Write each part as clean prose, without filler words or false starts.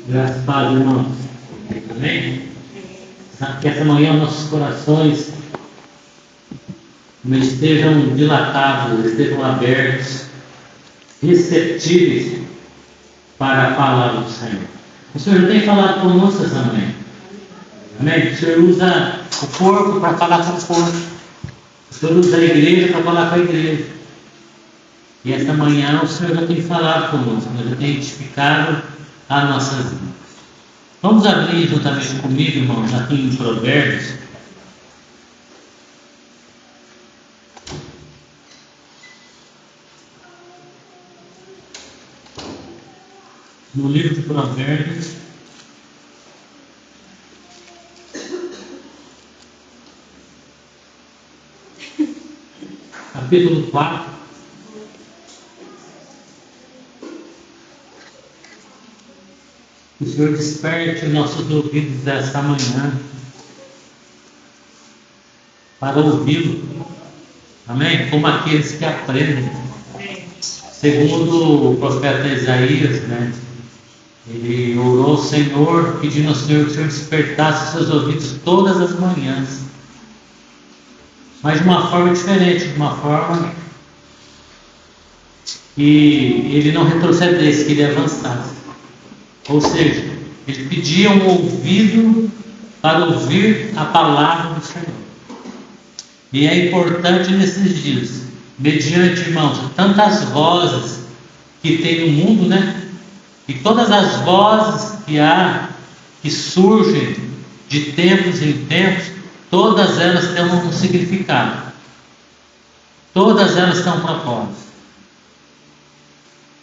Graças a Deus, irmãos. Amém? Que essa manhã nossos corações estejam dilatados, estejam abertos, receptíveis para a palavra do Senhor. O Senhor tem falado conosco essa manhã. Amém? O Senhor usa o corpo para falar com o corpo. O Senhor usa a igreja para falar com a igreja. E essa manhã o Senhor já tem falado conosco, já tem edificado a nossa vida. Vamos abrir juntamente comigo, irmãos, aqui em Provérbios. No livro de Provérbios, capítulo 4. Que o Senhor desperte nossos ouvidos desta manhã para ouvi-lo. Amém? Como aqueles que aprendem. Segundo o profeta Isaías, ele orou ao Senhor, pedindo ao Senhor que o Senhor despertasse seus ouvidos todas as manhãs. Mas de uma forma diferente, de uma forma que ele não retrocedesse, que ele avançasse. Ou seja, ele pedia um ouvido para ouvir a palavra do Senhor. E é importante nesses dias, mediante, irmãos, tantas vozes que tem no mundo, e todas as vozes que há, que surgem de tempos em tempos, todas elas têm um significado. Todas elas têm um propósito.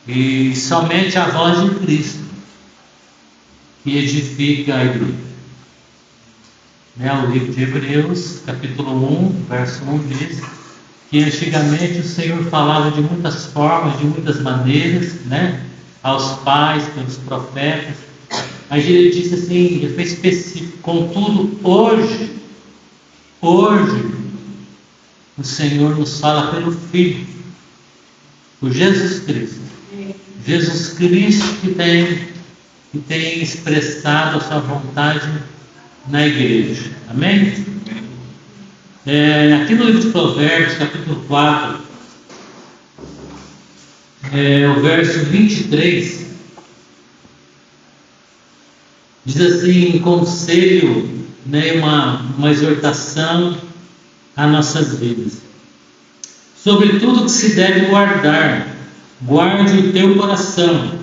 E somente a voz de Cristo que edifica a igreja. O livro de Hebreus, capítulo 1, verso 1 diz que antigamente o Senhor falava de muitas formas, de muitas maneiras, aos pais, pelos profetas. Mas ele disse assim, ele foi específico: contudo, hoje, o Senhor nos fala pelo Filho, por Jesus Cristo. Jesus Cristo que tem expressado a sua vontade na igreja. Amém? Aqui no livro de Provérbios, capítulo 4, o verso 23, diz assim: conselho, uma exortação às nossas vidas. Sobre tudo que se deve guardar, guarde o teu coração,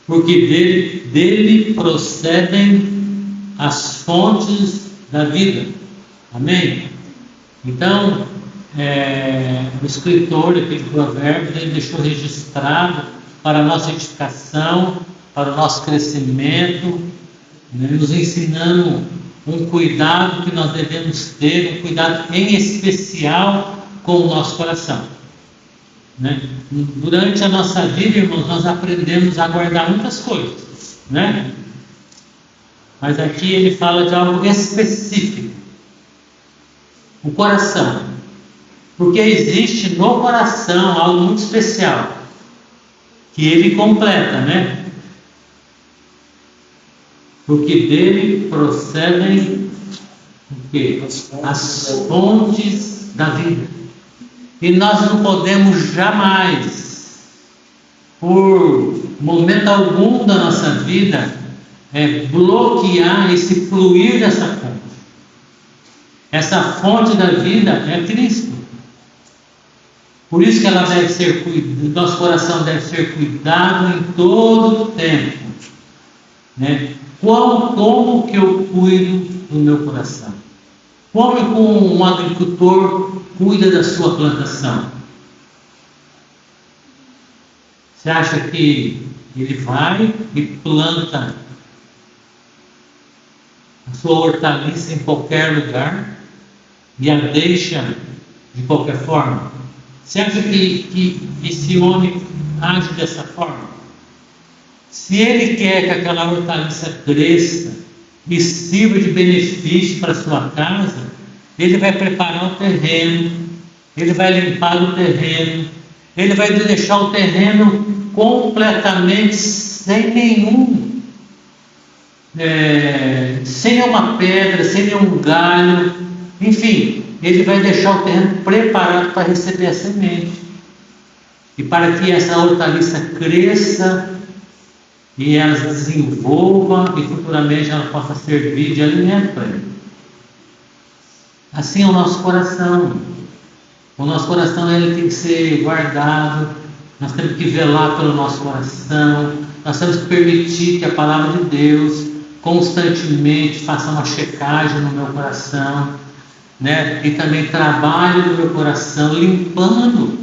porque dele procedem as fontes da vida. Amém? Então, o escritor daquele provérbio, ele deixou registrado para a nossa edificação, para o nosso crescimento, nos ensinando um cuidado que nós devemos ter, um cuidado em especial com o nosso coração. Durante a nossa vida, irmãos, nós aprendemos a guardar muitas coisas, mas aqui ele fala de algo específico: o coração, porque existe no coração algo muito especial que ele completa, porque dele procedem o quê? As fontes da vida. E nós não podemos jamais, por momento algum da nossa vida, bloquear esse fluir dessa fonte. Essa fonte da vida é Cristo. Por isso que ela deve ser nosso coração deve ser cuidado em todo o tempo. Como que eu cuido do meu coração? Como um agricultor cuida da sua plantação? Você acha que ele vai e planta a sua hortaliça em qualquer lugar e a deixa de qualquer forma? Você acha que esse homem age dessa forma? Se ele quer que aquela hortaliça cresça e sirva de benefício para a sua casa, ele vai preparar o terreno, ele vai limpar o terreno, ele vai deixar o terreno completamente sem nenhum sem nenhuma pedra, sem nenhum galho, enfim, ele vai deixar o terreno preparado para receber a semente. E para que essa hortaliça cresça e ela se desenvolva e futuramente ela possa servir de alimento para ele. Assim é o nosso coração. O nosso coração ele tem que ser guardado, nós temos que velar pelo nosso coração, nós temos que permitir que a palavra de Deus constantemente faça uma checagem no meu coração, né? E também trabalhe no meu coração, limpando,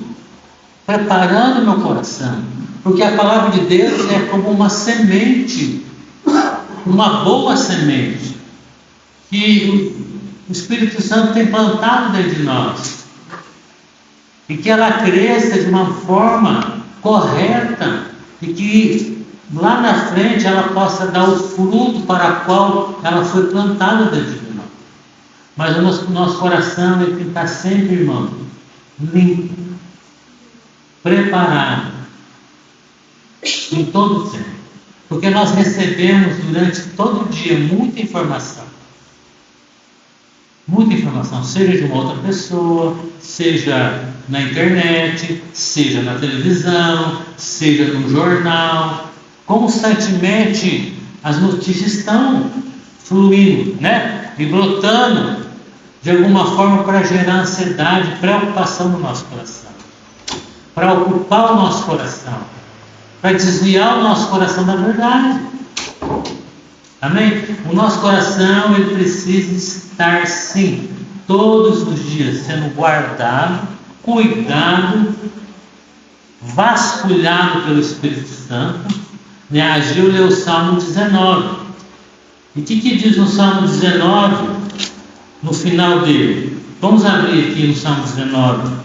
preparando o meu coração, porque a palavra de Deus é como uma semente, uma boa semente, que o Espírito Santo tem plantado dentro de nós, e que ela cresça de uma forma correta, e que lá na frente ela possa dar o fruto para o qual ela foi plantada dentro de nós. Mas o nosso coração ele tem que estar sempre, irmão, limpo, preparado, em todo o tempo. Porque nós recebemos durante todo o dia muita informação. Muita informação, seja de uma outra pessoa, seja na internet, seja na televisão, seja no jornal. Constantemente as notícias estão fluindo, né? E brotando de alguma forma para gerar ansiedade, preocupação no nosso coração, para ocupar o nosso coração, para desviar o nosso coração da verdade. Amém? O nosso coração ele precisa estar sim, todos os dias sendo guardado, cuidado, vasculhado pelo Espírito Santo. Né? Ageu leu o Salmo 19. E o que diz no Salmo 19, no final dele? Vamos abrir aqui no Salmo 19.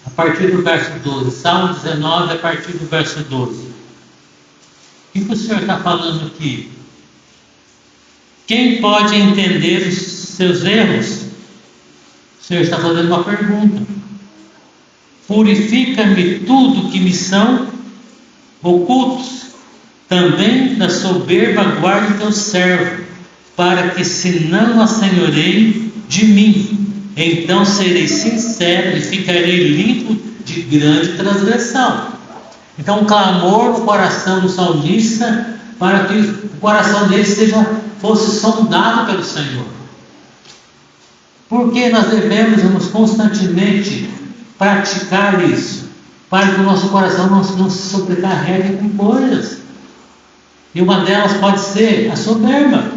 A partir do verso 12. Salmo 19, a partir do verso 12. O que o Senhor está falando aqui? Quem pode entender os seus erros? O Senhor está fazendo uma pergunta. Purifica-me tudo que me são ocultos. Também da soberba guarde teu servo, para que se não assenhoreie de mim. Então serei sincero e ficarei limpo de grande transgressão. Então, um clamor no coração do salmista para que o coração dele fosse sondado pelo Senhor. Porque nós devemos constantemente praticar isso, para que o nosso coração não se sobrecarregue com coisas. E uma delas pode ser a soberba.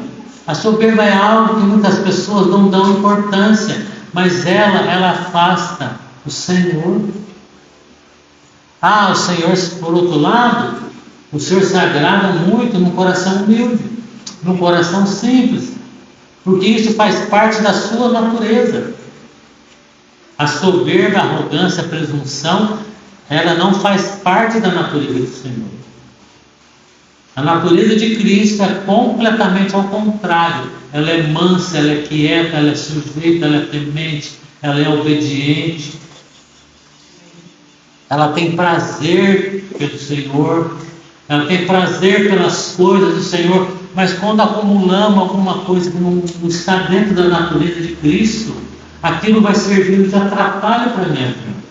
A soberba é algo que muitas pessoas não dão importância, mas ela afasta o Senhor. O Senhor, por outro lado, o Senhor se agrada muito no coração humilde, no coração simples, porque isso faz parte da sua natureza. A soberba, a arrogância, a presunção, ela não faz parte da natureza do Senhor. A natureza de Cristo é completamente ao contrário. Ela é mansa, ela é quieta, ela é sujeita, ela é temente, ela é obediente. Ela tem prazer pelo Senhor, ela tem prazer pelas coisas do Senhor, mas quando acumulamos alguma coisa que não está dentro da natureza de Cristo, aquilo vai servindo de atrapalho para a minha vida.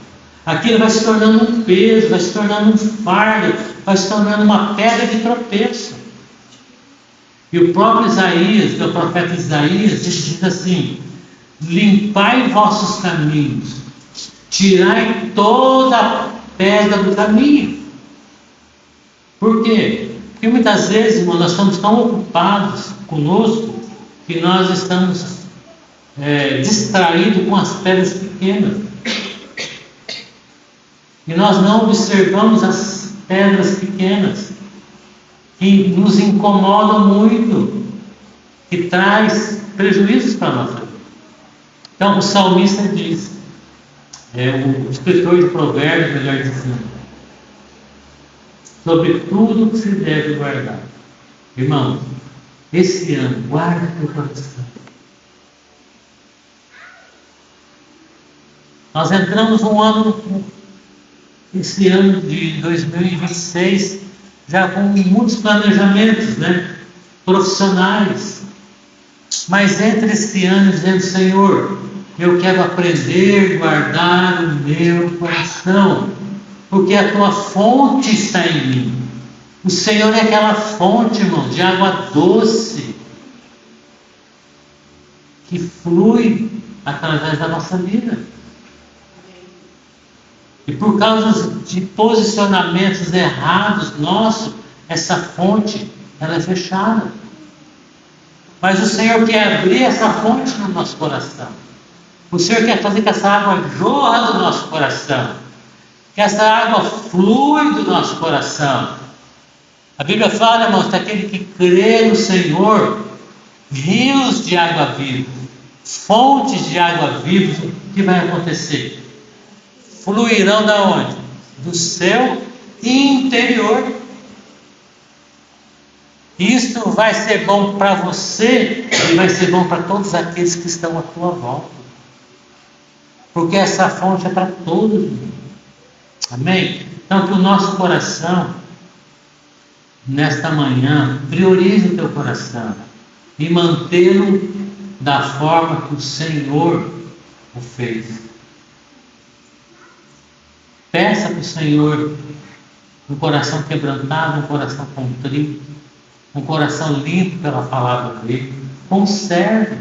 Aquilo vai se tornando um peso, vai se tornando um fardo, vai se tornando uma pedra de tropeço. E o próprio Isaías, que é o profeta Isaías, ele diz assim: limpai vossos caminhos, tirai toda a pedra do caminho. Por quê? Porque muitas vezes, irmão, nós estamos tão ocupados conosco que nós estamos distraídos com as pedras pequenas. E nós não observamos as pedras pequenas que nos incomodam muito, que traz prejuízos para a nossa vida. Então o salmista diz, o escritor de Provérbios, melhor dizendo, sobre tudo que se deve guardar. Irmãos, esse ano, guarda o teu coração. Nós entramos um ano esse ano de 2026 já com muitos planejamentos, né, profissionais. Mas entre este ano dizendo: Senhor, eu quero aprender a guardar o meu coração, porque a tua fonte está em mim. O Senhor é aquela fonte, irmão, de água doce que flui através da nossa vida. E por causa de posicionamentos errados nossos, essa fonte ela é fechada. Mas o Senhor quer abrir essa fonte no nosso coração. O Senhor quer fazer que essa água jorra do nosso coração, que essa água flui do nosso coração. A Bíblia fala, irmãos, que aquele que crê no Senhor, rios de água viva, fontes de água viva, o que vai acontecer? Fluirão da onde? Do seu interior. Isto vai ser bom para você e vai ser bom para todos aqueles que estão à tua volta. Porque essa fonte é para todos. Amém? Então que o nosso coração, nesta manhã, priorize o teu coração e mantê-lo da forma que o Senhor o fez. Peça para o Senhor um coração quebrantado, um coração contrito, um coração limpo pela palavra dele. Conserve,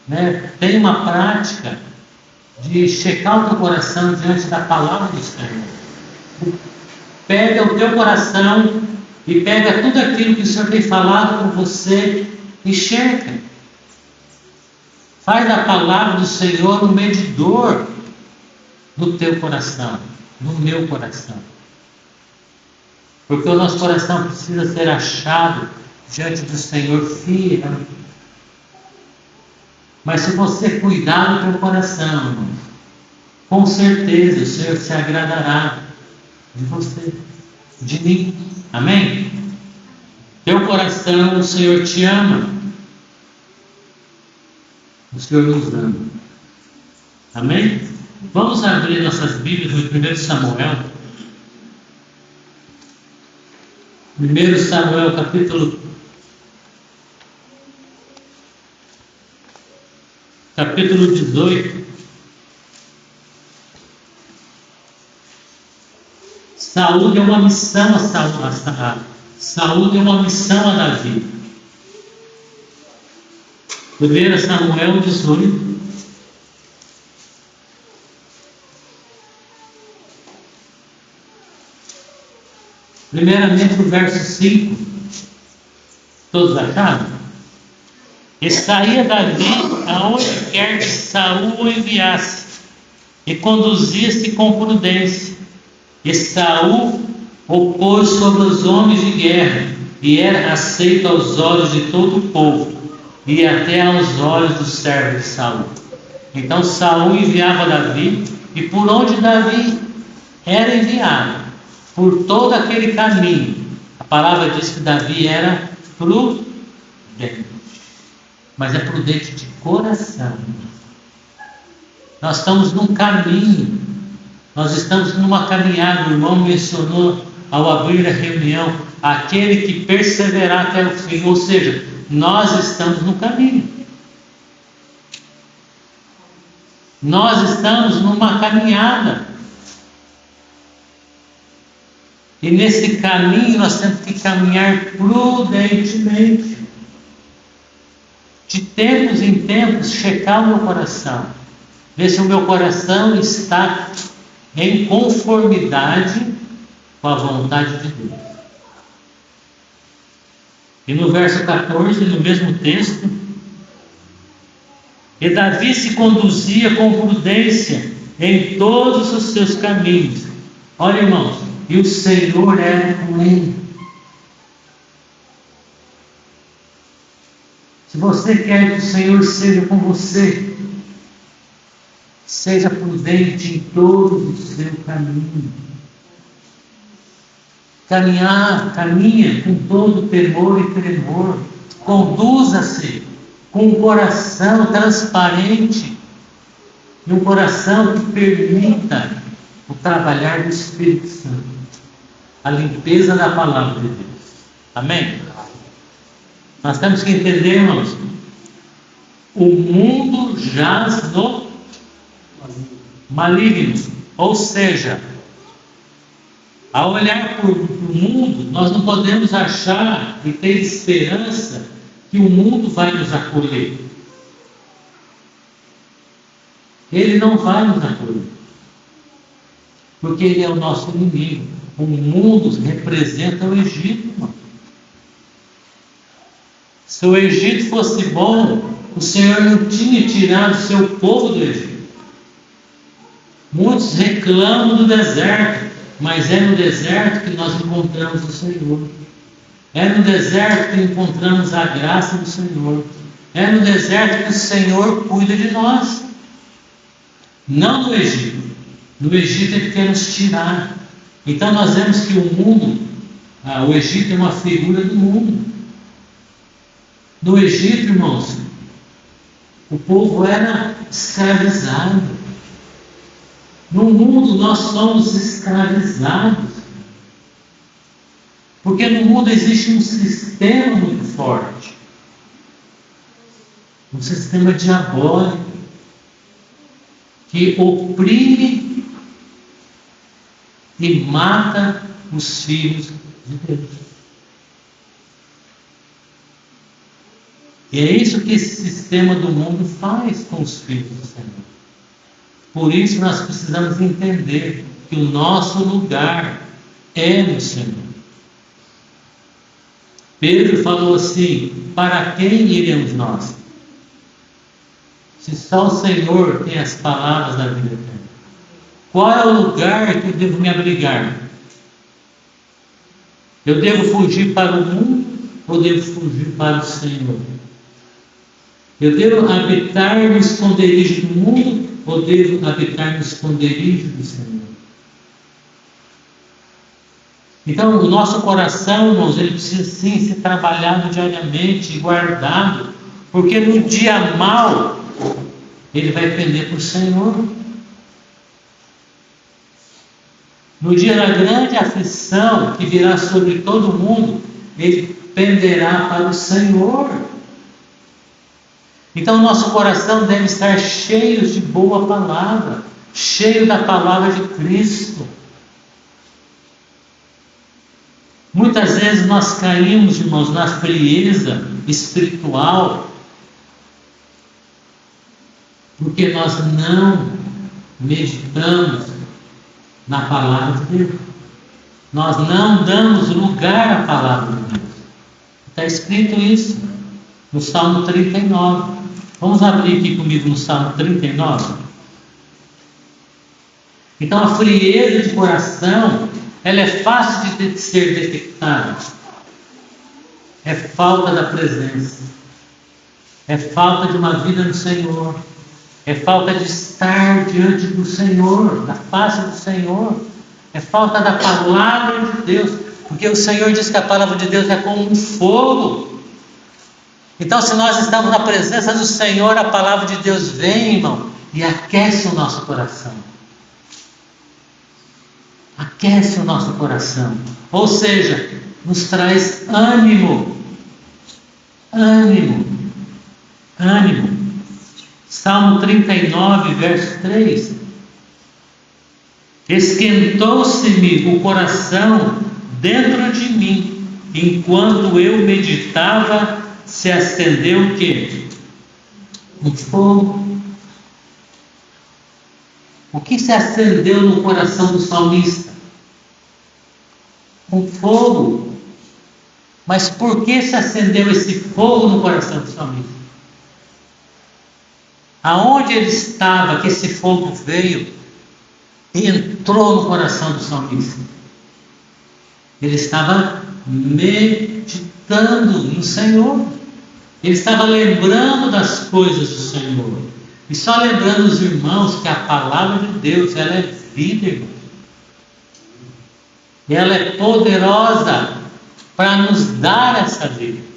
né? Tenha uma prática de checar o teu coração diante da palavra do Senhor. Pega o teu coração e pega tudo aquilo que o Senhor tem falado com você e checa. Faz a palavra do Senhor um medidor no teu coração, no meu coração. Porque o nosso coração precisa ser achado diante do Senhor fiel. Mas se você cuidar do teu coração, irmão, com certeza o Senhor se agradará de você, de mim. Amém? Teu coração, o Senhor te ama. O Senhor nos ama. Amém? Vamos abrir nossas Bíblias no 1 Samuel. 1 Samuel, capítulo 18. Saúl deu uma missão Saúl deu uma missão a Davi. 1 Samuel 18. Primeiramente o verso 5. Todos acharam? E saía Davi aonde quer que Saúl o enviasse, e conduzia-se com prudência. E Saúl o pôs sobre os homens de guerra, e era aceito aos olhos de todo o povo, e até aos olhos dos servos de Saúl. Então Saúl enviava Davi, e por onde Davi era enviado, por todo aquele caminho, a palavra diz que Davi era prudente. Mas é prudente de coração. Nós estamos num caminho, nós estamos numa caminhada. O irmão mencionou ao abrir a reunião, aquele que perseverar até o fim. Ou seja, nós estamos no caminho. Nós estamos numa caminhada. E nesse caminho nós temos que caminhar prudentemente. De tempos em tempos, checar o meu coração. Ver se o meu coração está em conformidade com a vontade de Deus. E no verso 14, no mesmo texto, e Davi se conduzia com prudência em todos os seus caminhos. Olha, irmãos, e o Senhor era com ele. Se você quer que o Senhor seja com você, seja prudente em todo o seu caminho. Caminha com todo temor e tremor. Conduza-se com um coração transparente e um coração que permita o trabalhar do Espírito Santo, a limpeza da palavra de Deus. Amém? Nós temos que entender, irmãos, o mundo jaz no maligno. Ou seja, ao olhar para o mundo, nós não podemos achar e ter esperança que o mundo vai nos acolher. Ele não vai nos acolher, porque ele é o nosso inimigo. O mundo representa o Egito, irmão. Se o Egito fosse bom, o Senhor não tinha tirado o seu povo do Egito. Muitos reclamam do deserto, mas é no deserto que nós encontramos o Senhor. É no deserto que encontramos a graça do Senhor. É no deserto que o Senhor cuida de nós. Não no Egito. No Egito Ele quer nos tirar. Então nós vemos que o mundo, o Egito é uma figura do mundo. No Egito, irmãos, o povo era escravizado. No mundo nós somos escravizados. Porque no mundo existe um sistema muito forte. Um sistema diabólico que oprime e mata os filhos de Deus. E é isso que esse sistema do mundo faz com os filhos do Senhor. Por isso nós precisamos entender que o nosso lugar é no Senhor. Pedro falou assim: para quem iremos nós? Se só o Senhor tem as palavras da vida eterna. Qual é o lugar que eu devo me abrigar? Eu devo fugir para o mundo ou devo fugir para o Senhor? Eu devo habitar no esconderijo do mundo ou devo habitar no esconderijo do Senhor? Então, o nosso coração, irmãos, ele precisa sim ser trabalhado diariamente e guardado, porque no dia mau, ele vai pender para o Senhor. No dia da grande aflição que virá sobre todo mundo, ele penderá para o Senhor. Então, nosso coração deve estar cheio de boa palavra, cheio da palavra de Cristo. Muitas vezes nós caímos, irmãos, na frieza espiritual, porque nós não meditamos na palavra de Deus. Nós não damos lugar à palavra de Deus. Está escrito isso no Salmo 39. Vamos abrir aqui comigo no Salmo 39. Então a frieza de coração, ela é fácil de ser detectada. É falta da presença. É falta de uma vida no Senhor. É falta de estar diante do Senhor, da face do Senhor. É falta da palavra de Deus. Porque o Senhor diz que a palavra de Deus é como um fogo. Então, se nós estamos na presença do Senhor, a palavra de Deus vem, irmão, e aquece o nosso coração. Aquece o nosso coração. Ou seja, nos traz ânimo. Ânimo. Ânimo. Salmo 39, verso 3. Esquentou-se-me o coração dentro de mim, enquanto eu meditava, se acendeu o quê? Um fogo. O que se acendeu no coração do salmista? Um fogo. Mas por que se acendeu esse fogo no coração do salmista? Aonde ele estava que esse fogo veio e entrou no coração do salmista? Ele estava meditando no Senhor. Ele estava lembrando das coisas do Senhor. E só lembrando os irmãos que a palavra de Deus, ela é vida, irmão. E ela é poderosa para nos dar essa vida.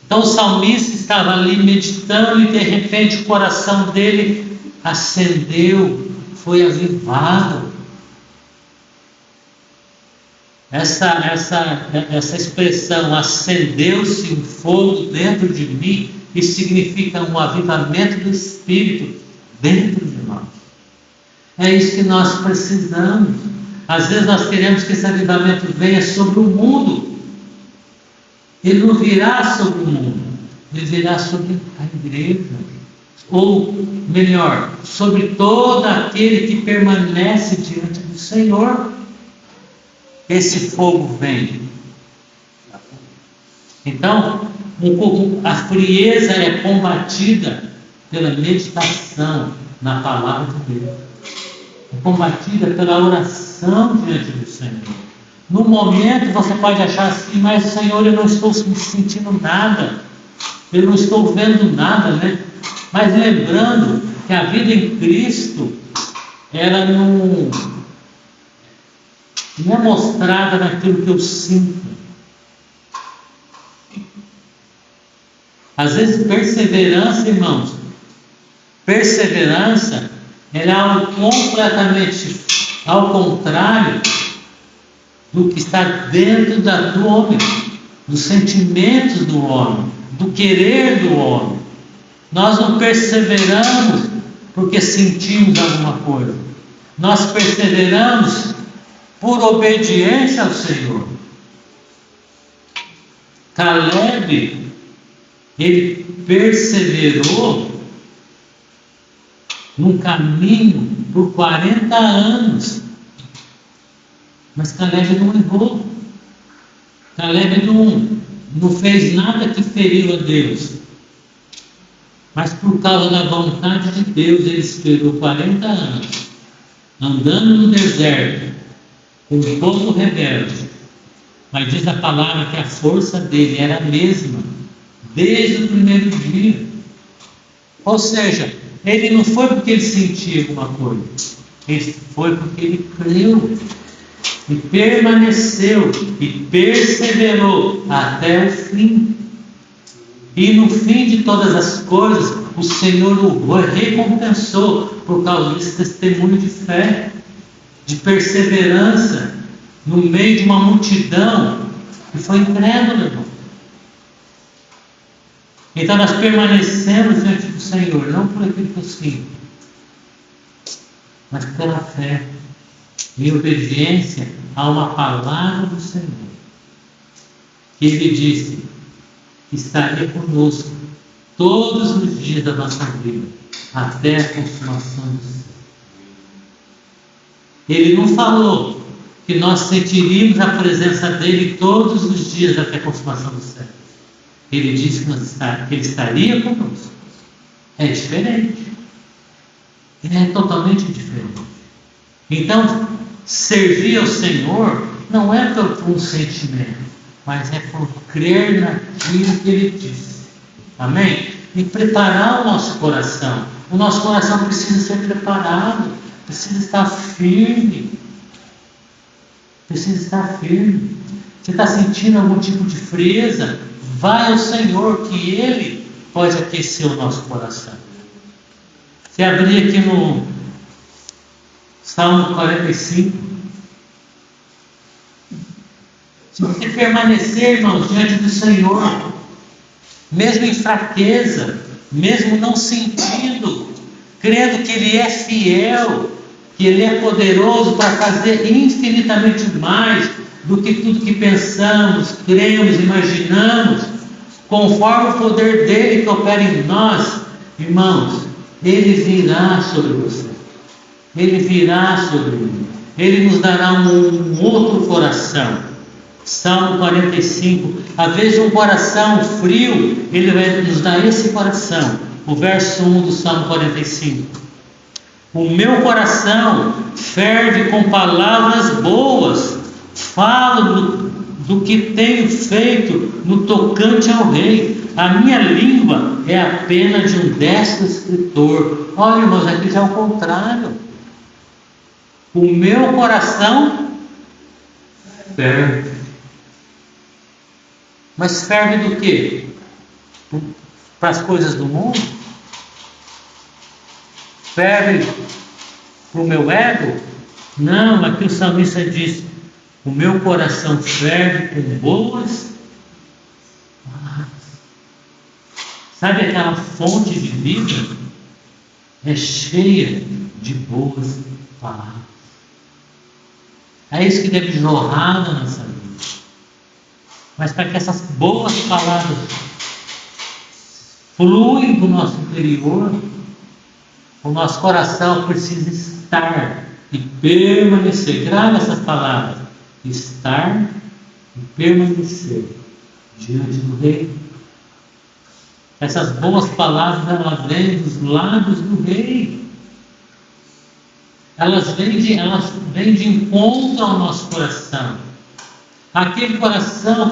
Então o salmista estava ali meditando e de repente o coração dele acendeu, foi avivado. Essa expressão, acendeu-se um fogo dentro de mim, isso significa um avivamento do Espírito dentro de nós. É isso que nós precisamos. Às vezes nós queremos que esse avivamento venha sobre o mundo. Ele não virá sobre o mundo, ele virá sobre a igreja. Ou melhor, sobre todo aquele que permanece diante do Senhor. Esse fogo vem. Então, a frieza é combatida pela meditação na palavra de Deus. É combatida pela oração diante do Senhor. No momento você pode achar assim, mas Senhor, eu não estou me sentindo nada, eu não estou vendo nada, né? Mas lembrando que a vida em Cristo, ela não é mostrada naquilo que eu sinto. Às vezes perseverança, irmãos, perseverança é algo completamente ao contrário do que está dentro do homem, dos sentimentos do homem, do querer do homem. Nós não perseveramos porque sentimos alguma coisa. Nós perseveramos por obediência ao Senhor. Caleb, ele perseverou num caminho por 40 anos. Mas Caleb não errou. Caleb não fez nada que feriu a Deus. Mas por causa da vontade de Deus, ele esperou 40 anos, andando no deserto, com o povo rebelde. Mas diz a palavra que a força dele era a mesma, desde o primeiro dia. Ou seja, ele não foi porque ele sentia alguma coisa, ele foi porque ele creu, e permaneceu, e perseverou até o fim. E no fim de todas as coisas, o Senhor o recompensou por causa desse testemunho de fé, de perseverança, no meio de uma multidão que foi incrédula, irmão. Então nós permanecemos diante do Senhor, não por aquilo que eu sinto, mas pela fé, em obediência a uma palavra do Senhor, que Ele disse que estaria conosco todos os dias da nossa vida, até a consumação do céu. Ele não falou que nós sentiríamos a presença dele todos os dias até a consumação do céu. Ele disse que ele estaria conosco. É diferente. É totalmente diferente. Então, servir ao Senhor não é por um sentimento, mas é por crer naquilo que Ele disse. Amém? E preparar o nosso coração. O nosso coração precisa ser preparado, precisa estar firme. Precisa estar firme. Você está sentindo algum tipo de frieza? Vai ao Senhor, que Ele pode aquecer o nosso coração. Se abrir aqui no Salmo 45. Se você permanecer, irmãos, diante do Senhor, mesmo em fraqueza, mesmo não sentindo, crendo que Ele é fiel, que Ele é poderoso para fazer infinitamente mais do que tudo que pensamos, cremos, imaginamos, conforme o poder dEle que opera em nós, irmãos, Ele virá sobre você, Ele virá sobre mim, Ele nos dará um outro coração. Salmo 45, a vez de um coração frio, Ele vai nos dar esse coração. O verso 1 do Salmo 45. O meu coração ferve com palavras boas, falo do que tenho feito no tocante ao rei. A minha língua é a pena de um destro escritor. Olha, irmãos, aqui já é o contrário. O meu coração ferve. Mas ferve do quê? Para as coisas do mundo? Ferve para o meu ego? Não, aqui o salmista diz: O meu coração ferve com boas palavras. Sabe aquela fonte de vida? É cheia de boas palavras. É isso que deve jorrar na nossa vida. Mas para que essas boas palavras fluem do nosso interior, o nosso coração precisa estar e permanecer. Grava essas palavras. Estar e permanecer diante do Rei. Essas boas palavras, elas vêm dos lábios do Rei. Elas vêm de encontro ao nosso coração. Aquele coração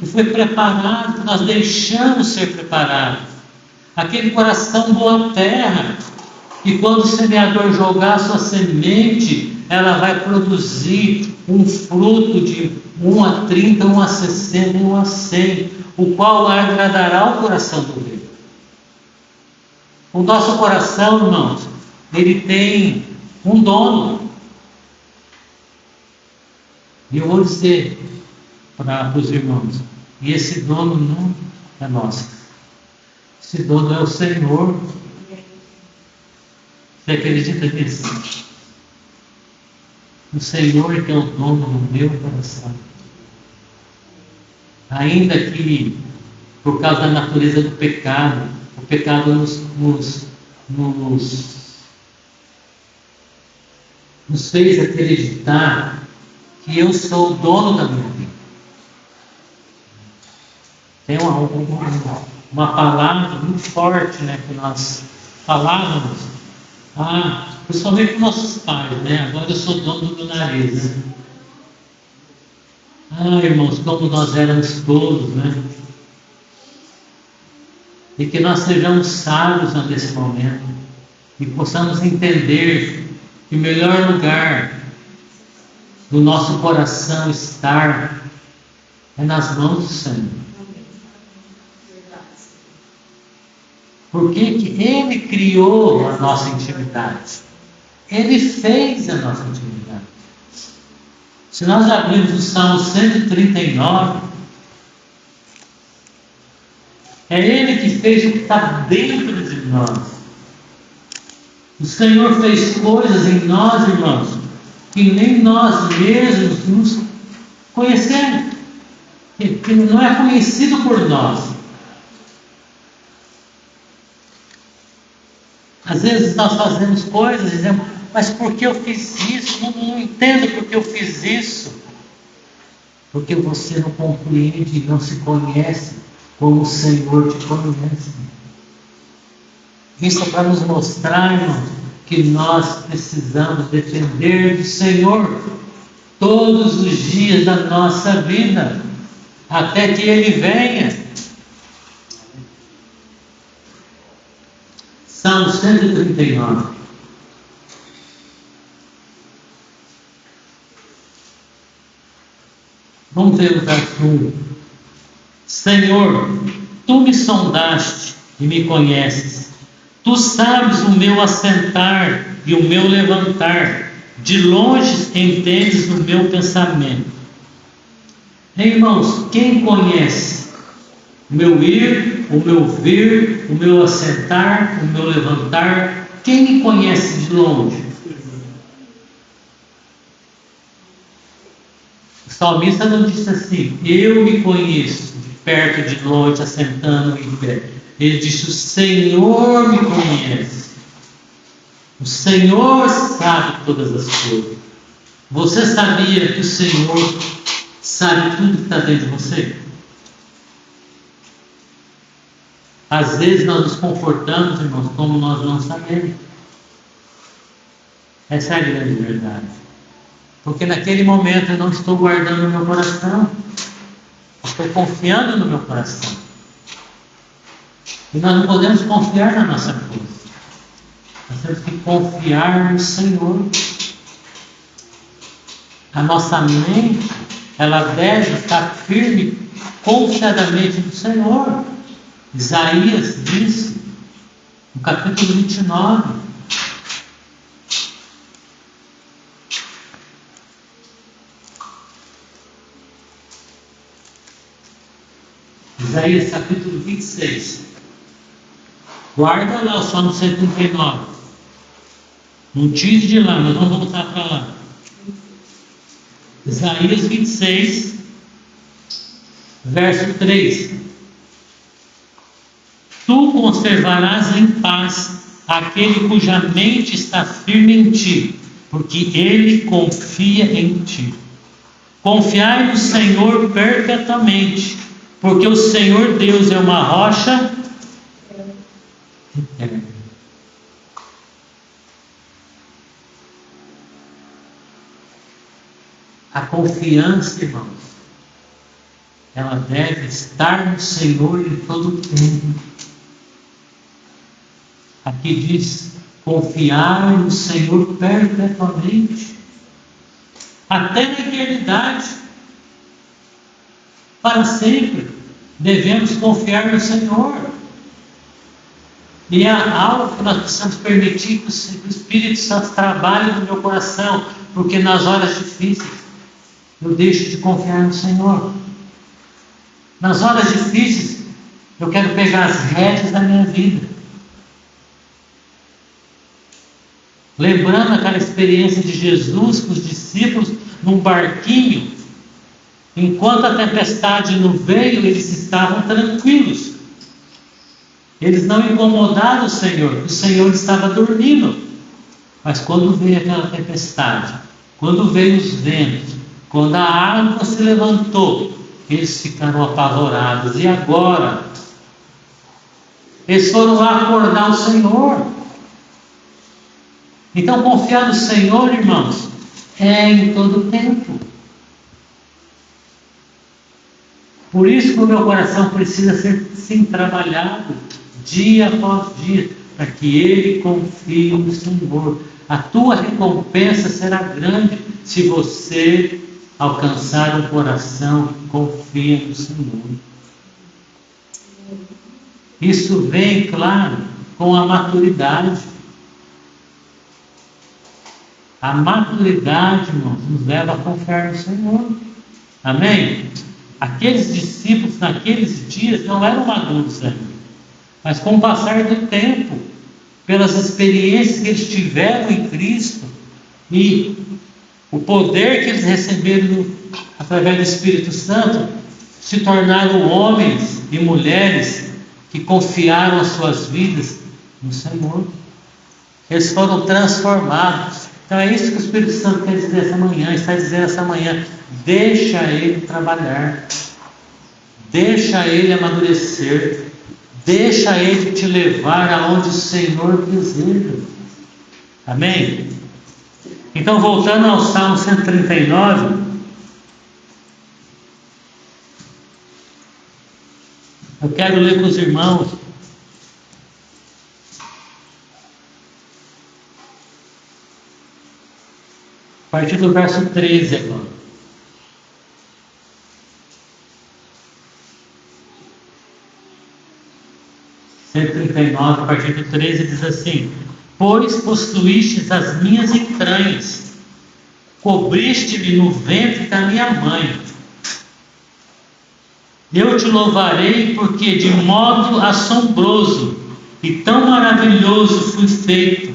que foi preparado, que nós deixamos ser preparado. Aquele coração boa terra, que quando o semeador jogar a sua semente, ela vai produzir um fruto de 1 a 30, 1 a 60, 1 a 100, o qual agradará o coração do Rei. O nosso coração, irmãos, ele tem um dono. E eu vou dizer para os irmãos, e esse dono não é nosso. Esse dono é o Senhor. Você acredita nisso? O Senhor que é o dono do meu coração. Ainda que, por causa da natureza do pecado, o pecado nos fez acreditar que eu sou o dono da minha vida. Tem uma palavra muito forte, né, que nós falávamos, principalmente com nossos pais, né? Agora eu sou dono do meu nariz. Irmãos, como nós éramos todos, né? E que nós sejamos sábios nesse momento e possamos entender que o melhor lugar do nosso coração estar é nas mãos do Senhor. Porque que Ele criou a nossa intimidade. Ele fez a nossa intimidade. Se nós abrirmos o Salmo 139, é Ele que fez o que está dentro de nós. O Senhor fez coisas em nós, irmãos, que nem nós mesmos nos conhecemos, que não é conhecido por nós. Às vezes nós fazemos coisas e dizemos, mas por que eu fiz isso? Não entendo por que eu fiz isso. Porque você não compreende e não se conhece como o Senhor te conhece. Isso é para nos mostrar, irmãos, que nós precisamos depender do Senhor todos os dias da nossa vida, até que Ele venha. Salmo 139. Vamos ver o verso 1. Senhor, Tu me sondaste e me conheces. Tu sabes o meu assentar e o meu levantar. De longe entendes o meu pensamento. Irmãos, quem conhece o meu ir, o meu vir, o meu assentar, o meu levantar? Quem me conhece de longe? O salmista não disse assim, eu me conheço de perto, de longe, assentando em pé. Ele disse, o Senhor me conhece. O Senhor sabe todas as coisas. Você sabia que o Senhor sabe tudo que está dentro de você? Às vezes nós nos confortamos, irmãos, como nós não sabemos. Essa é a grande verdade. Porque naquele momento eu não estou guardando o meu coração. Estou confiando no meu coração. E nós não podemos confiar na nossa força. Nós temos que confiar no Senhor. A nossa mente, ela deve estar firme, confiadamente no Senhor. Isaías disse, no capítulo 29, Isaías capítulo 26. Guarda lá o Salmo 139. Não tire de lá, nós vamos voltar para lá. Isaías 26, verso 3. Tu conservarás em paz aquele cuja mente está firme em ti, porque ele confia em ti. Confiai no Senhor perpetuamente, porque o Senhor Deus é uma rocha eterna. A confiança, irmãos, ela deve estar no Senhor em todo o tempo. Aqui diz: confiar no Senhor perpetuamente, até na eternidade, para sempre, devemos confiar no Senhor. E há algo que nós precisamos permitir que o Espírito Santo trabalhe no meu coração, porque nas horas difíceis eu deixo de confiar no Senhor. Nas horas difíceis eu quero pegar as rédeas da minha vida. Lembrando aquela experiência de Jesus com os discípulos num barquinho, enquanto a tempestade não veio, eles estavam tranquilos. Eles não incomodaram o Senhor estava dormindo. Mas quando veio aquela tempestade, quando veio os ventos, quando a água se levantou, eles ficaram apavorados. E agora? Eles foram lá acordar o Senhor. Então, confiar no Senhor, irmãos, é em todo tempo. Por isso que o meu coração precisa ser, sim, trabalhado, dia após dia, para que ele confie no Senhor. A tua recompensa será grande se você alcançar um coração que confia no Senhor. Isso vem, claro, com a maturidade. A maturidade, irmãos, nos leva a confiar no Senhor. Amém? Aqueles discípulos naqueles dias não eram maduros ainda. Mas com o passar do tempo, pelas experiências que eles tiveram em Cristo e o poder que eles receberam através do Espírito Santo, se tornaram homens e mulheres que confiaram as suas vidas no Senhor. Eles foram transformados. Então é isso que o Espírito Santo quer dizer essa manhã, está dizendo essa manhã: deixa ele trabalhar, deixa ele amadurecer, deixa ele te levar aonde o Senhor deseja. Amém? Então, voltando ao Salmo 139, eu quero ler com os irmãos a partir do verso 13 agora. A partir do 13 diz assim: pois possuístes as minhas entranhas, cobriste-me no ventre da minha mãe. Eu te louvarei, porque de modo assombroso e tão maravilhoso fui feito.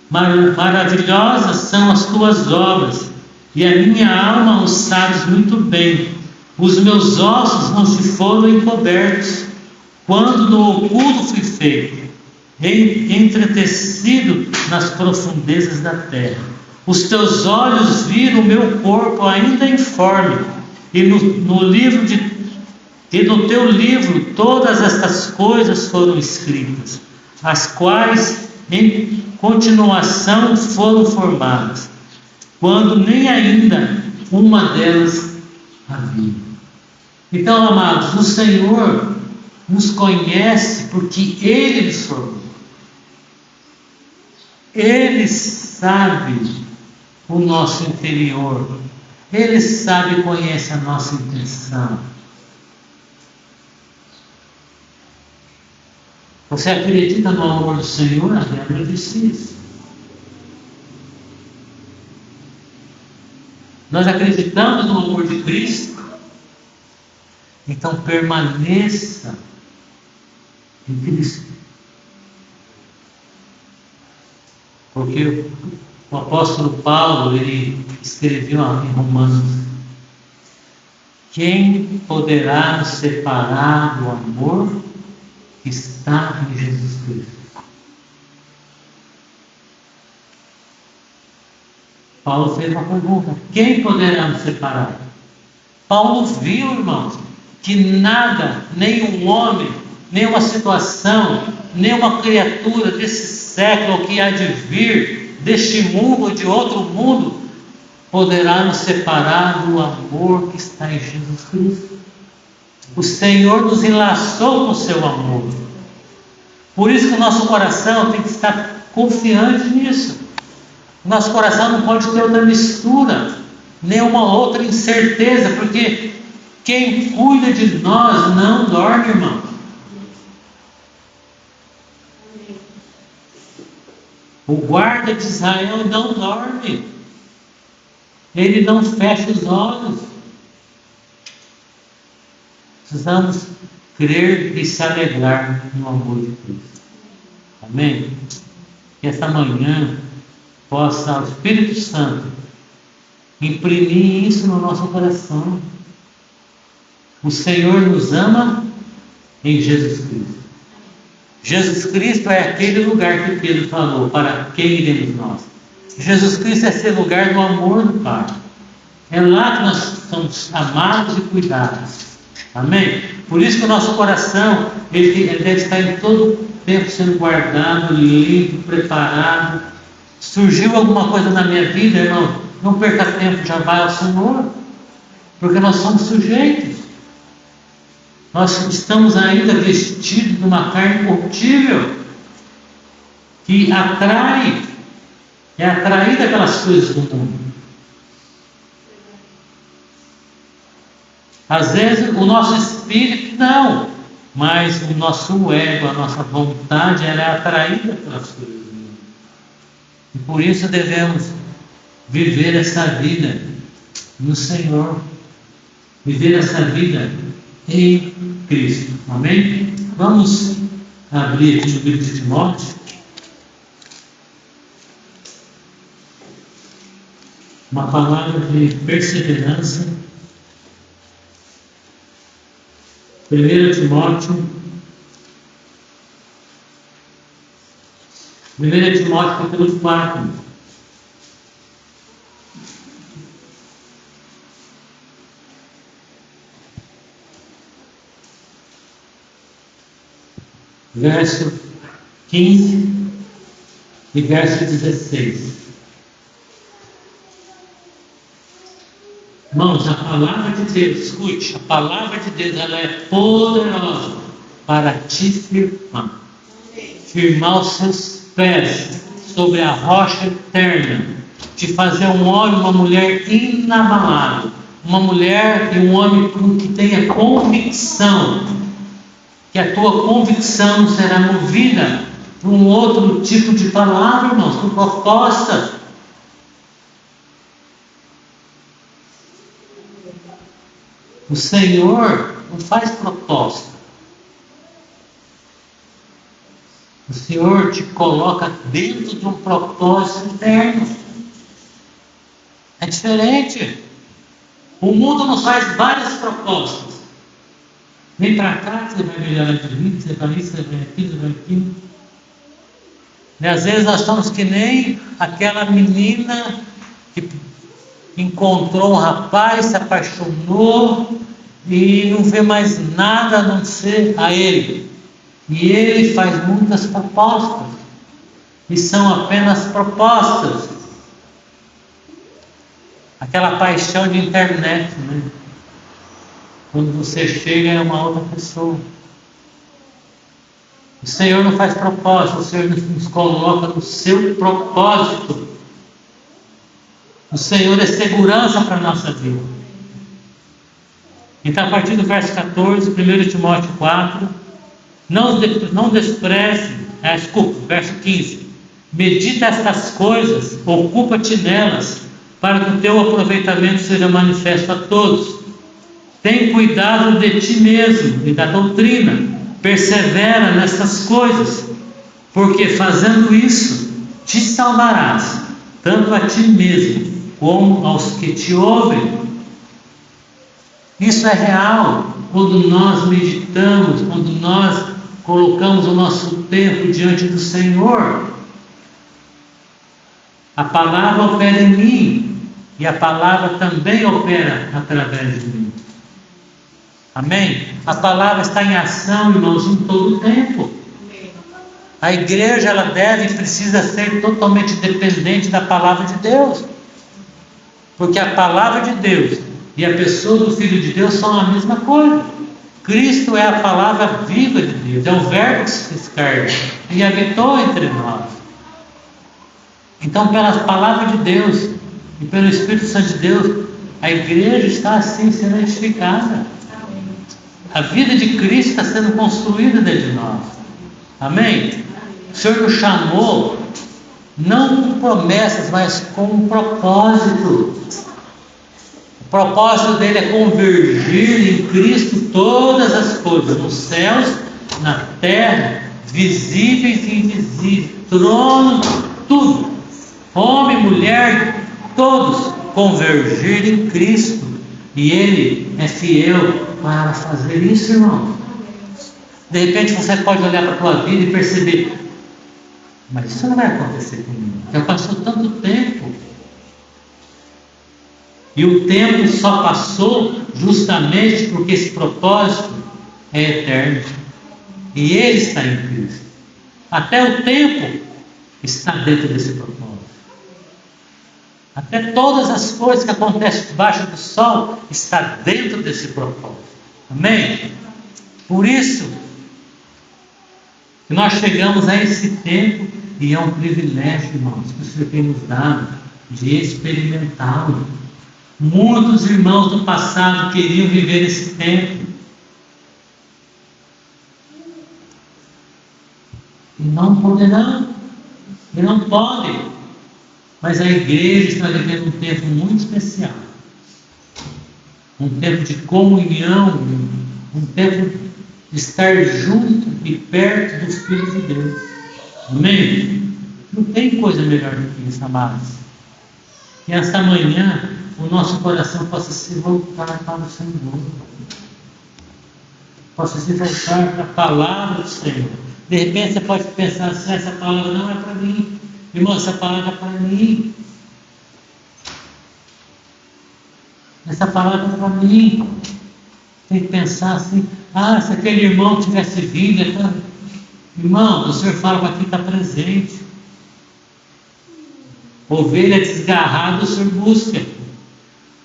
Maravilhosas são as tuas obras, e a minha alma o sabes muito bem. Os meus ossos não se foram encobertos, quando no oculto fui feito, entretecido nas profundezas da terra. Os teus olhos viram o meu corpo ainda informe, e no teu livro todas estas coisas foram escritas, as quais em continuação foram formadas, quando nem ainda uma delas havia. Então, amados, o Senhor nos conhece porque Ele nos formou. Ele sabe o nosso interior. Ele sabe e conhece a nossa intenção. Você acredita no amor do Senhor? A Bíblia diz isso. Nós acreditamos no amor de Cristo. Então permaneça em Cristo. Porque o apóstolo Paulo, ele escreveu em Romanos: quem poderá nos separar do amor que está em Jesus Cristo? Paulo fez uma pergunta: quem poderá nos separar? Paulo viu, irmãos, que nada, nenhum homem, nenhuma situação, nenhuma criatura desse século que há de vir, deste mundo ou de outro mundo, poderá nos separar do amor que está em Jesus Cristo. O Senhor nos enlaçou com o seu amor. Por isso que o nosso coração tem que estar confiante nisso. Nosso coração não pode ter outra mistura, nenhuma outra incerteza, porque quem cuida de nós não dorme, irmão. O guarda de Israel não dorme. Ele não fecha os olhos. Precisamos crer e se alegrar no amor de Cristo. Amém? Que esta manhã possa o Espírito Santo imprimir isso no nosso coração. O Senhor nos ama em Jesus Cristo. Jesus Cristo é aquele lugar que Pedro falou: para quem iremos nós? Jesus Cristo é esse lugar do amor do Pai. É lá que nós somos amados e cuidados. Amém? Por isso que o nosso coração ele deve estar em todo tempo sendo guardado, limpo, preparado. Surgiu alguma coisa na minha vida, irmão, não perca tempo, já vai ao Senhor, porque nós somos sujeitos. Nós estamos ainda vestidos de uma carne corruptível que atrai, é atraída pelas coisas do mundo. Às vezes o nosso espírito não, mas o nosso ego, a nossa vontade, ela é atraída pelas coisas do mundo. E por isso devemos viver essa vida no Senhor, viver essa vida em Cristo. Amém? Vamos abrir aqui no livro de Timóteo. Uma palavra de perseverança. 1 Timóteo. 1 Timóteo capítulo 4. Verso 15 e verso 16. Irmãos, a palavra de Deus, escute, a palavra de Deus, ela é poderosa para te firmar os seus pés sobre a rocha eterna, te fazer um homem, uma mulher inabalável, uma mulher e um homem que tenha convicção, que a tua convicção será movida por um outro tipo de palavra, irmãos, por proposta. O Senhor não faz proposta. O Senhor te coloca dentro de um propósito eterno. É diferente. O mundo nos faz várias propostas. Vem para cá, você vai melhorar de vida, você vai isso, você vai aquilo, você vai aquilo. E às vezes nós estamos que nem aquela menina que encontrou um rapaz, se apaixonou e não vê mais nada a não ser a ele. E ele faz muitas propostas. E são apenas propostas. Aquela paixão de internet, né? Quando você chega é uma outra pessoa. O Senhor não faz propósito, o Senhor nos coloca no seu propósito. O Senhor é segurança para a nossa vida. Então, a partir do verso 14, 1 Timóteo 4, não despreze, verso 15. Medita estas coisas, ocupa-te nelas, para que o teu aproveitamento seja manifesto a todos. Tem cuidado de ti mesmo e da doutrina. Persevera nessas coisas, porque fazendo isso, te salvarás, tanto a ti mesmo, como aos que te ouvem. Isso é real quando nós meditamos, quando nós colocamos o nosso tempo diante do Senhor. A palavra opera em mim e a palavra também opera através de mim. Amém? A palavra está em ação, irmãos, em todo o tempo. A igreja, ela deve e precisa ser totalmente dependente da palavra de Deus. Porque a palavra de Deus e a pessoa do Filho de Deus são a mesma coisa. Cristo é a palavra viva de Deus, é o verbo que se fez carne e habitou entre nós. Então, pela palavra de Deus e pelo Espírito Santo de Deus, a igreja está assim sendo edificada. A vida de Cristo está sendo construída dentro de nós. Amém? O Senhor nos chamou não com promessas, mas com um propósito. O propósito dele é convergir em Cristo todas as coisas, nos céus, na terra, visíveis e invisíveis, trono, tudo, homem, mulher, todos convergir em Cristo. E Ele é fiel para fazer isso, irmão. De repente você pode olhar para a tua vida e perceber: mas isso não vai acontecer comigo. Já passou tanto tempo. E o tempo só passou justamente porque esse propósito é eterno. E Ele está em Cristo. Até o tempo está dentro desse propósito. Até todas as coisas que acontecem debaixo do sol está dentro desse propósito. Amém? Por isso que nós chegamos a esse tempo, e é um privilégio, irmãos, que o Senhor tem nos dado de experimentá-lo. Muitos irmãos do passado queriam viver esse tempo e não poderão, e não podem. Mas a igreja está vivendo um tempo muito especial, um tempo de comunhão, um tempo de estar junto e perto dos filhos de Deus. Amém? Não tem coisa melhor do que isso, amados. Que esta manhã o nosso coração possa se voltar para o Senhor, possa se voltar para a palavra do Senhor. De repente você pode pensar assim: essa palavra não é para mim. Irmão, essa palavra é para mim. Essa palavra é para mim. Tem que pensar assim: se aquele irmão tivesse vindo, irmão, o Senhor fala para quem está presente. Ovelha desgarrada, o Senhor busca.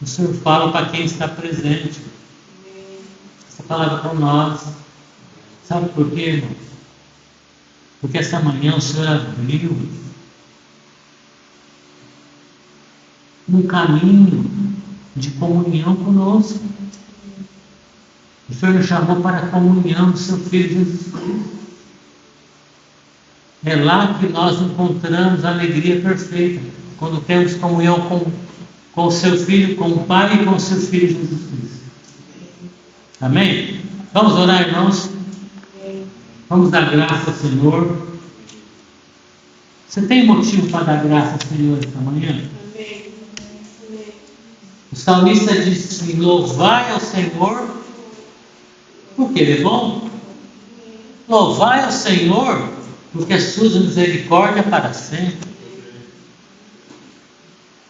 O Senhor fala para quem está presente. Essa palavra é para nós. Sabe por quê, irmão? Porque essa manhã o Senhor abriu um caminho de comunhão conosco. O Senhor nos chamou para a comunhão do seu Filho Jesus Cristo. É lá que nós encontramos a alegria perfeita, quando temos comunhão com o seu Filho, com o Pai e com o seu Filho Jesus Cristo. Amém? Vamos orar, irmãos? Vamos dar graça ao Senhor. Você tem motivo para dar graça ao Senhor esta manhã? O salmista diz assim: louvai ao Senhor, porque Ele é bom. Louvai ao Senhor, porque a sua misericórdia é para sempre.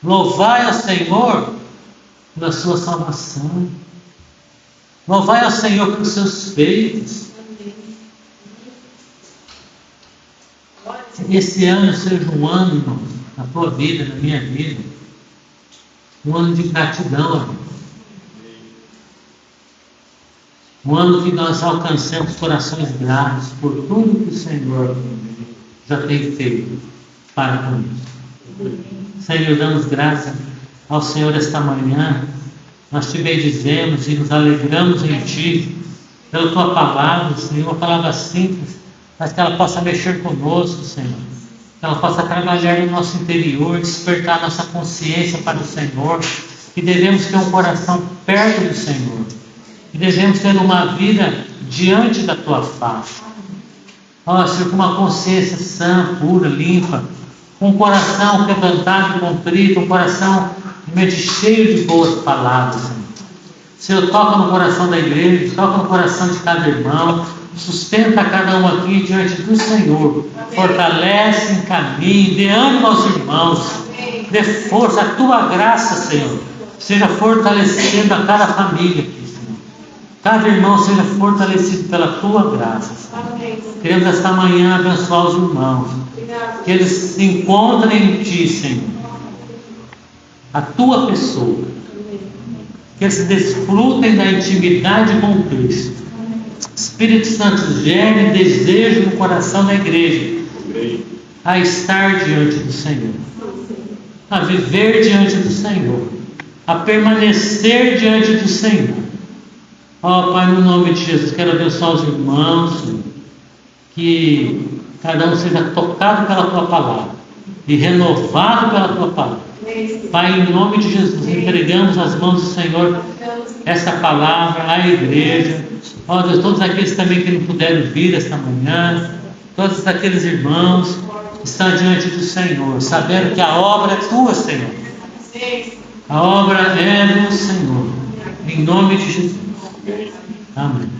Louvai ao Senhor pela sua salvação. Louvai ao Senhor pelos seus feitos. Que esse ano seja um ano, irmão, na tua vida, na minha vida, um ano de gratidão, irmão. Um ano que nós alcancemos corações gratos por tudo que o Senhor já tem feito para conosco. Senhor, damos graça ao Senhor esta manhã. Nós te bendizemos e nos alegramos em Ti, pela Tua palavra, Senhor, uma palavra simples, mas que ela possa mexer conosco, Senhor. Que ela possa trabalhar no nosso interior, despertar nossa consciência para o Senhor, que devemos ter um coração perto do Senhor. Desejamos ter uma vida diante da Tua face. Ó Senhor, com uma consciência sã, pura, limpa, com um coração quebrantado e contrito, um coração realmente cheio de boas palavras, Senhor. Senhor, toca no coração da igreja, toca no coração de cada irmão, sustenta cada um aqui diante do Senhor, fortalece, encaminhe, dê ânimo aos irmãos, dê força, a Tua graça, Senhor, seja fortalecendo a cada família aqui, Senhor. Cada irmão seja fortalecido pela Tua graça, Senhor. Queremos esta manhã abençoar os irmãos, que eles se encontrem em Ti, Senhor, a Tua pessoa, que eles desfrutem da intimidade com Cristo. Espírito Santo, gere desejo no coração da igreja a estar diante do Senhor, a viver diante do Senhor, a permanecer diante do Senhor. Ó Pai, no nome de Jesus, quero abençoar os irmãos, Senhor, que cada um seja tocado pela Tua palavra e renovado pela Tua palavra. Pai, em nome de Jesus, entregamos às mãos do Senhor essa palavra à igreja. Ó Deus, todos aqueles também que não puderam vir esta manhã, todos aqueles irmãos que estão diante do Senhor, sabendo que a obra é Tua, Senhor. A obra é do Senhor. Em nome de Jesus. Amém.